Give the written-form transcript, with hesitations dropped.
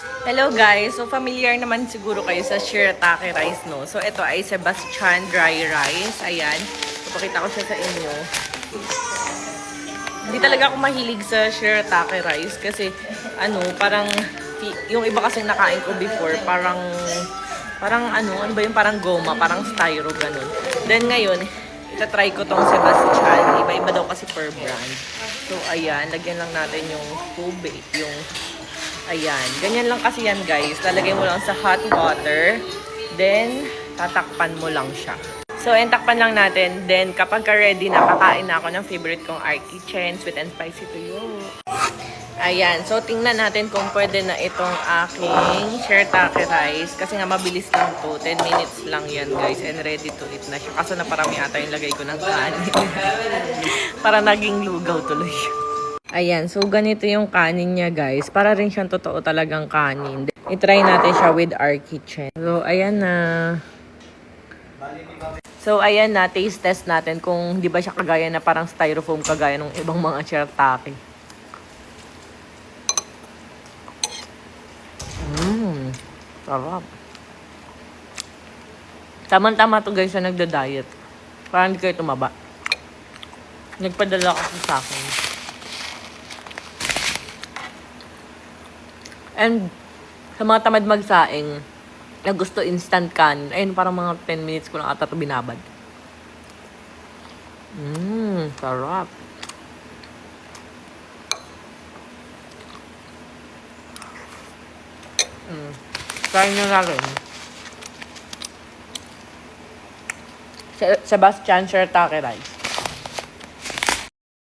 Hello guys! So familiar naman siguro kayo sa shirataki rice, no? So ito ay Sebastian dry rice. Ayan. Papakita ko siya sa inyo. Hindi talaga ako mahilig sa shirataki rice kasi parang yung iba kasi nakain ko before, parang ano ba yung parang goma, parang styro, ganun. Then ngayon, itatry ko tong Sebastian. Iba-iba daw kasi per brand. So ayan, lagyan lang natin yung tubig, ayan, ganyan lang kasi yan guys. Lalagay mo lang sa hot water. Then, tatakpan mo lang siya. So, takpan lang natin. Then, kapag ready na, kakain na ako ng favorite kong Arky-Chen, sweet and spicy tuyo. Ayan, so tingnan natin kung pwede na itong aking shirataki rice. Kasi nga mabilis lang to. 10 minutes lang yan guys. And ready to eat na siya. Kaso naparami ata yung lagay ko ng kanin. Para naging lugaw tuloy siya. Ayan, so ganito yung kanin niya guys. Para rin siyang totoo talagang kanin. I-try natin siya with Arky-Chen. So, ayan na. So, ayan na. Taste test natin kung di ba siya kagaya na parang styrofoam kagaya ng ibang mga shirataki. Sarap. Tama-tama to guys sa nagda-diet. Para hindi kayo tumaba. Nagpadala kasi sa akin. And sa mga tamad magsaing, na gusto instant kanin, ayun parang mga 10 minutes ko lang ata ito binabad. Sarap. Try nyo na rin. Sebastian shirataki rice.